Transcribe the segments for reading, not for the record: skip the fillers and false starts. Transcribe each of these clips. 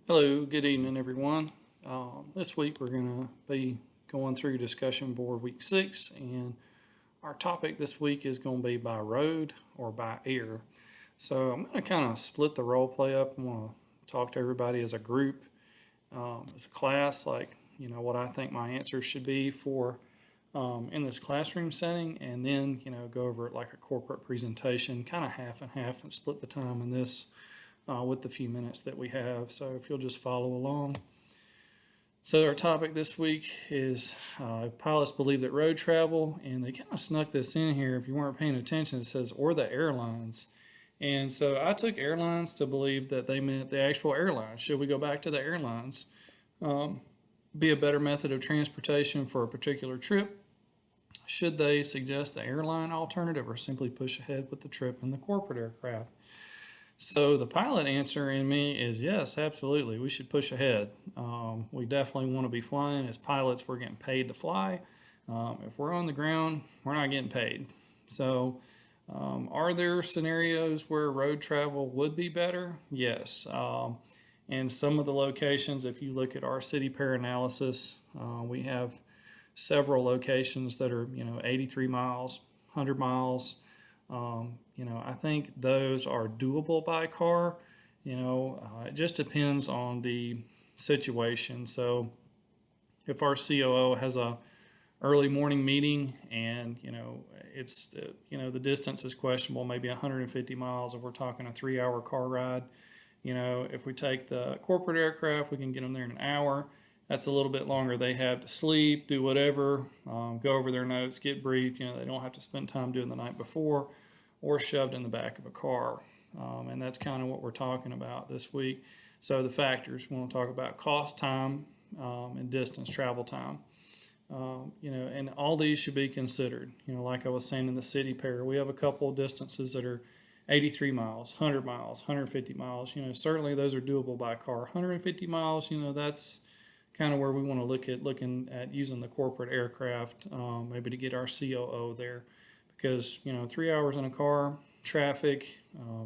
Hello, good evening, everyone. This week we're going to be going through discussion board week 6, and our topic this week is going to be by road or by air. So I'm going to kind of split the role play up. I'm going to talk to everybody as a group, as a class, like what I think my answers should be for in this classroom setting, and then go over it like a corporate presentation, kind of half and half, and split the time in this with the few minutes that we have. So if you'll just follow along. So our topic this week is pilots believe that road travel, and they kind of snuck this in here. If you weren't paying attention, it says or the airlines. And so I took airlines to believe that they meant the actual airlines. Should we go back to the airlines? Um, be a better method of transportation for a particular trip? Should they suggest the airline alternative or simply push ahead with the trip in the corporate aircraft? So the pilot answer in me is yes, absolutely. We should push ahead. We definitely want to be flying. As pilots, we're getting paid to fly. If we're on the ground, we're not getting paid. So, are there scenarios where road travel would be better? Yes. And some of the locations, if you look at our city pair analysis, we have several locations that are 83 miles, 100 miles. I think those are doable by car. It just depends on the situation. So if our COO has a early morning meeting and it's the distance is questionable, maybe 150 miles if we're talking a 3-hour car ride. If we take the corporate aircraft, we can get them there in an hour. That's a little bit longer. They have to sleep, do whatever, go over their notes, get briefed. They don't have to spend time doing the night before or shoved in the back of a car. And that's kind of what we're talking about this week. So the factors, we want to talk about cost, time, and distance, travel time. And all these should be considered. Like I was saying in the city pair, we have a couple of distances that are 83 miles, 100 miles, 150 miles. Certainly those are doable by car. 150 miles, that's kind of where we want to looking at using the corporate aircraft, maybe to get our COO there, because 3 hours in a car, traffic.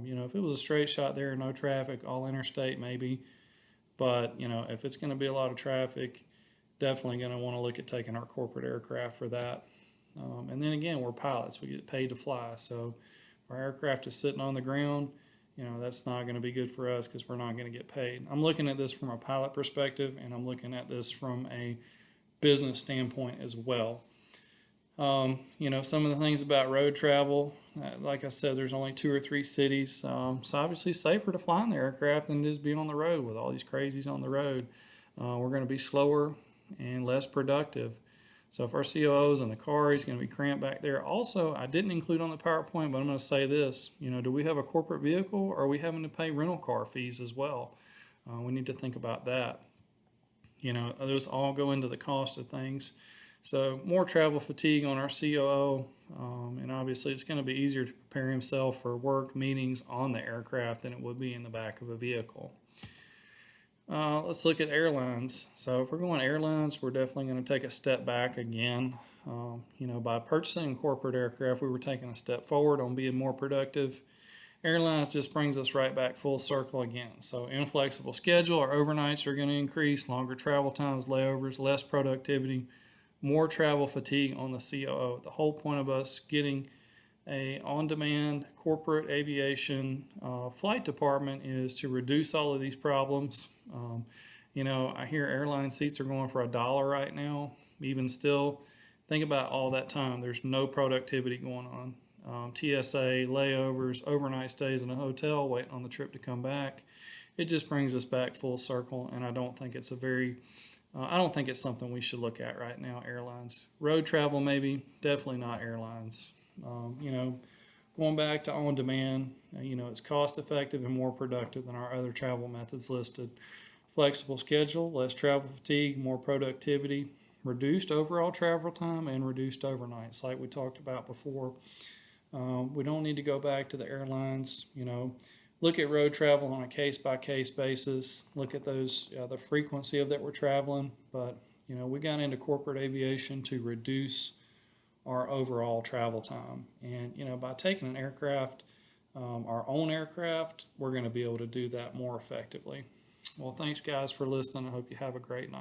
If it was a straight shot there, no traffic, all interstate maybe, but if it's going to be a lot of traffic, definitely going to want to look at taking our corporate aircraft for that. And then again, we're pilots; we get paid to fly, so our aircraft is sitting on the ground. That's not going to be good for us because we're not going to get paid. I'm looking at this from a pilot perspective, and I'm looking at this from a business standpoint as well. Some of the things about road travel, like I said, there's only 2 or 3 cities. So obviously safer to fly in the aircraft than it is being on the road with all these crazies on the road. We're going to be slower and less productive. So if our COO is in the car, he's going to be cramped back there. Also, I didn't include on the PowerPoint, but I'm going to say this. Do we have a corporate vehicle or are we having to pay rental car fees as well? We need to think about that. Those all go into the cost of things. So more travel fatigue on our COO, and obviously it's going to be easier to prepare himself for work meetings on the aircraft than it would be in the back of a vehicle. Let's look at airlines. So if we're going airlines, we're definitely going to take a step back again. By purchasing corporate aircraft, we were taking a step forward on being more productive. Airlines just brings us right back full circle again. So inflexible schedule, our overnights are going to increase, longer travel times, layovers, less productivity, more travel fatigue on the COO. The whole point of us getting a on-demand corporate aviation flight department is to reduce all of these problems. I hear airline seats are going for $1 right now. Even still, think about all that time. There's no productivity going on. TSA, layovers, overnight stays in a hotel, waiting on the trip to come back. It just brings us back full circle, and I don't think it's something we should look at right now. Airlines, road travel, maybe, definitely not airlines. Going back to on demand, it's cost effective and more productive than our other travel methods listed. Flexible schedule, less travel fatigue, more productivity, reduced overall travel time, and reduced overnights, like we talked about before. We don't need to go back to the airlines. Look at road travel on a case by case basis. Look at the frequency of that we're traveling. But we got into corporate aviation to reduce our overall travel time. And by taking an aircraft, our own aircraft, we're going to be able to do that more effectively. Well, thanks guys for listening. I hope you have a great night.